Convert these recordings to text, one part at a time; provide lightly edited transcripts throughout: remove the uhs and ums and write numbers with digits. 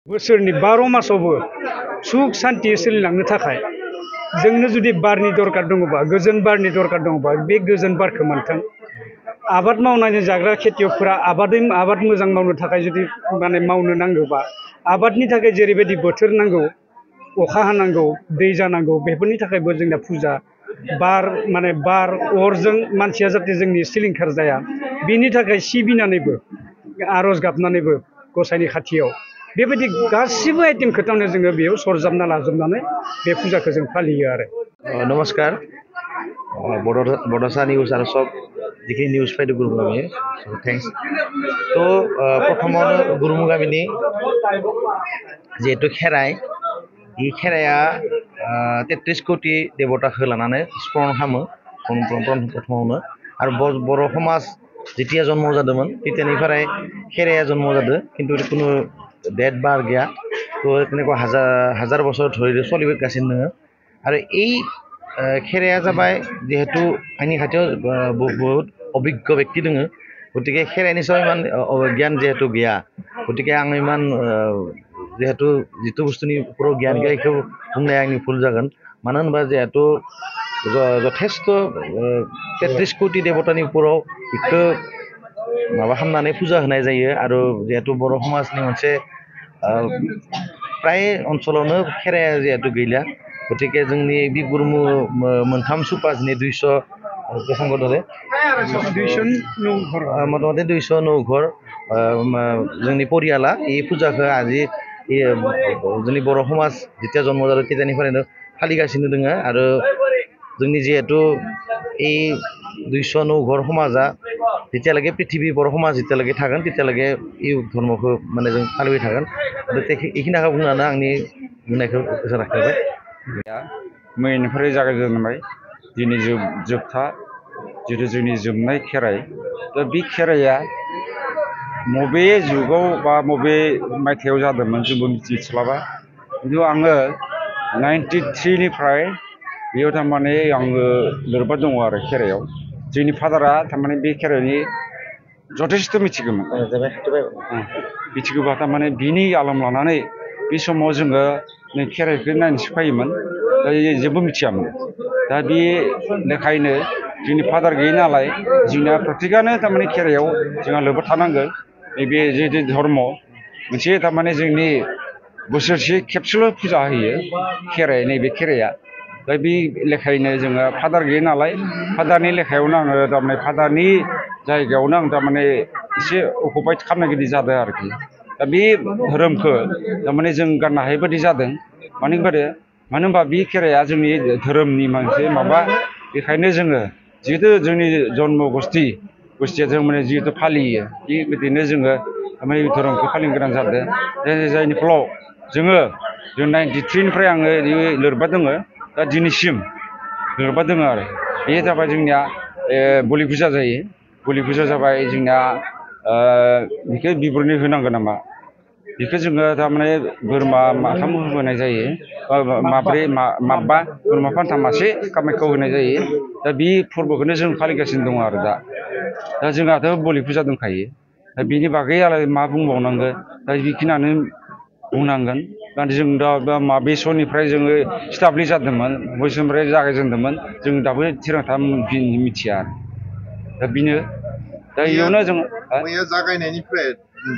बोसोरनि 12 मासावबो सुख सान्थि सोलिलांनो थाखाय जोंनो जुदि बारनि दरकार दङबा गोजोन बारनि दरकार दङबा बे गोजोन बारखौ मोनथों आबाद मावनानै जाग्रा खेतियकफोरा आबाद मोजां मावनो थाखाय जुदि मावनो नांगौबा आबादनि थाखाय जेरैबायदि बोथोर नांगौ अखा हानांगौ दै जानांगौ बेफोरनि थाखायबो जोंना फुजा बार अरजों मानसिया जाहाथे जोंनि सिलिंखार जाया बिनि थाखाय सिबिनानैबो आरज गाबनानैबो गसाइनि खाथियाव बेबायदि गासिबो आइटेमखौ थारमाने जोङो बेयाव सरजाबना लाजोबनानै बे फुजाखौ जों फालियो आरो नमस्कार बड'सा निउज आरो सब जिखिनि निउज फैदों गुरुमुं गामिनि थेंक्स तो प्रथमावनो गुरुमुं गामिनि जिहेतु खेराइ बे खेराइया 33 कोटि देबताखौ लानानै स्मरण खालामो प्रथमावनो आरो बर' समाज जेतिया जन्म जादोंमोन तेतियानिफ्राय खेराइया जन्म जादों खिन्थु कुनु डेट बार गैया तो तेनेका हाजार बছर धरि सोलिगासिनो दङ आरो এই खेराइया जाबाय जिहेतु आंनि खाथियाव बहुत अभिज्ञ व्यक्ति दङ गतिके खेराइनि सायाव इमान गियान जिहेतु गैया गतिके आं इमान जिहेतु जितु बुस्थुनि उप्राव गियान गैया बेखौ बुंनाया आंनि भुल जागोन मानो होनबा जिहेतु जथेस्थ 33 कोटि देबतानि उप्राव बेखौ माबा खालामनानै फुजा होनाय जायो आरो जिहेतु बर' समाजनि मोनसे प्राय ओनसोलावनो खेराइया जिहेतु गैला गतिके जोंनि बे गुरुमुं मोनथाम सुपाजनि 200 बेसेबां दरे 209 मथामथि 209 घर जोंनि परियाला बे फुजाखौ आजि जोंनि बर' समाज जेतिया जन्म जादों तेतियानिफ्रायनो फालिगासिनो दङ आरो जोंनि जिहेतु এই 209 घर समाजा जेतियालागै पृथ्वी बर' समाज जेतियालागै थागोन तेतियालागै এই धर्मखौ माने जों फालिबाय थागोन आरो बेखिनिखौ बुंनानै आंनि बुंनायखौ गोसो लाखिबाय मैनिफ्राय जागायजेनबाय दिनै जोबथा जितु जोंनि जोबनाय खेराइ दा बे खेराइया मबे जुगाव बा मबे मायथाइयाव जादोंमोन जोंबो मिथिस्लाबा खिन्थु आङो 93 निफ्राय बेयाव थारमाने आङो लोब्बा दङ आरो खेराइयाव जोंनि फादारा थारमाने बे खेराइनि जथेस्थ मिथिगौमोन मिथिगौबा थारमाने बिनि आलम लानानै बे समाव जोङो खेराइखौ नायनोसो फैयोमोन दा जेबो मिथियामोन दा बे लेखायनो जोंनि फादार गैयै नालाय जोंना प्रत्येकानो थारमाने खेराइयाव जोंहा लोब्बा थानांगोन नैबे जिहेतु धर्म मोनसे थारमाने जोंनि बोसोरसे खेबसेल' फुजा होयो खेराइ नैबे खेराइया दा बे लेखायनो जोङो फादार गैया नालाय फादारनि लेखायावनो आङो थारमाने फादारनि जायगायावनो आं थारमाने एसे अकुपाइड खालामनाय बायदि जादों आरोखि दा बे धोरोमखौ थारमाने जों गारनो हायै बायदि जादों मानो होनबा बे खेराइया जोंनि धोरोमनि मोनसे माबा बेखायनो जोङो जिहेतु जोंनि जन्म गस्थिया जों माने जिहेतु फालियो बेबायदिनो जोङो थारमाने धोरोमखौ फालिनो गोनां जादों जायनि फलाव जों 93 निफ्राय आङो लोब्बा दङ दा दिनैसिम लोब्बा दङ आरो बे जाबाय जोंनिया बलि फुजा जायो बलि फुजा जाबाय जोंनिया बेखौ बिबरनि होनांगोन नामा बेखौ जोङो थारमाने बोरमा माथाम होनाय जायो माबा बोरमा फान्था मासे कामाख्याव होनाय जायो दा बे फोरबोखौनो जों फालिगासिनो दङ आरो दा जोंहाथ' बलि फुजा दंखायो दा बिनि बागै आरो मा बुंबावनांगौ दा बेखिनियानो बुंनांगोन दा जों दा माबे समनिफ्राय जोङो स्टाब्लिश जादोंमोन बबे समनिफ्राय जागायजेनदोंमोन जों दाबो थिरांथा मिथिया दा बेनो दा इयावनो जों मैया जागायनायनिफ्राय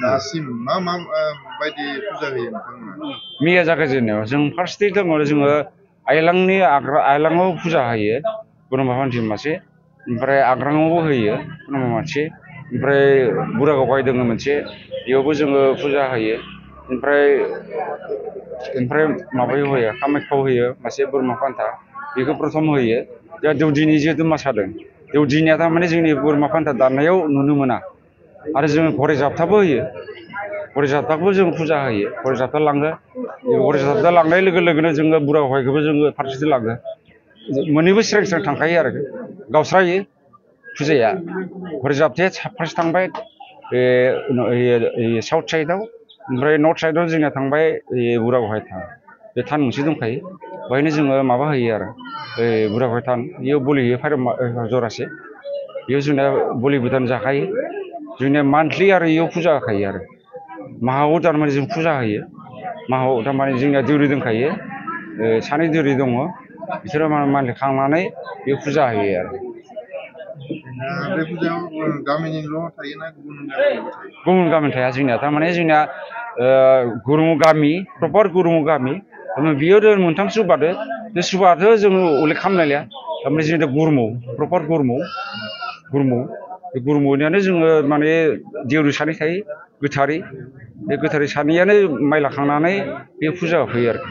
दासिम मा बायदि फुजा होयो नोंथांमोना मैया जागायजेननायाव जों फार्स्ट डे दङ जोङो आइलाङाव फुजा होयो बोरमा फान्थि मासे ओमफ्राय आग्राङावबो होयो बोरमा मासे ओमफ्राय बुरागावहाय दङ मोनसे बेयावबो जोङो फुजा होयो ओमफ्राय माबायाव होयो कामाख्याव होयो मासे बोरमा फान्था बेखौ प्रथम होयो दा दौदिनि जिहेतु मोसादों दौदिनिया थारमाने जोंनि बोरमा फान्था दाननायाव नुनो मोना आरो जोङो घरे जाबथाबो होयो घरे जाबथाखौबो जों फुजा होयो घरे जाबथा लाङो घरे जाबथा लांनाय लोगो लोगोनो जोङो बुरागावहायखौबो जोङो फारसेथिं लाङो मोननैबो स्रां थांखायो आरो गावस्रायो फुजाया घरे जाबथाया फार्स्ट थांबाय साउथ साइडआव ओमफ्राय नर्थ साइडआव जोंना थांबाय बुरागावहाय थां बे थान मोनसे दंखायो बेवहायनो जोङो माबा होयो आरो बुरागावहाय थान बेयाव बलि होयो फारौ जरासे बेयाव जोंना बलि बुदान जाखायो जोंनिया मान्थलि आरो बेयाव फुजा होखायो आरो माहाव थारमाने जों फुजा होयो माहाव थारमाने जोंनिया देउरि दंखायो सानै देउरि दङ बिसोरो मान लिखांनानै बे फुजा होयो आरो बे फुजायाव गामिनिल' थायोना गुबुन गामिनिबो थायो गुबुन गामि थाया जोंनिया थारमाने जोंनिया गुरुङा गामि प्रपार गुरुङा गामि बेयाव मोनथाम सुबादो बे सुबादो जोङो उल्लेख खालामनायलाया थारमाने जोंनि गुरमु प्रपार गुरमु बे गुरमुनियानो जोङो माने देउरि सानै थायो गोथारै बे गोथारै सानैयानो माइ लाखांनानै बे फुजायाव फैयो आरो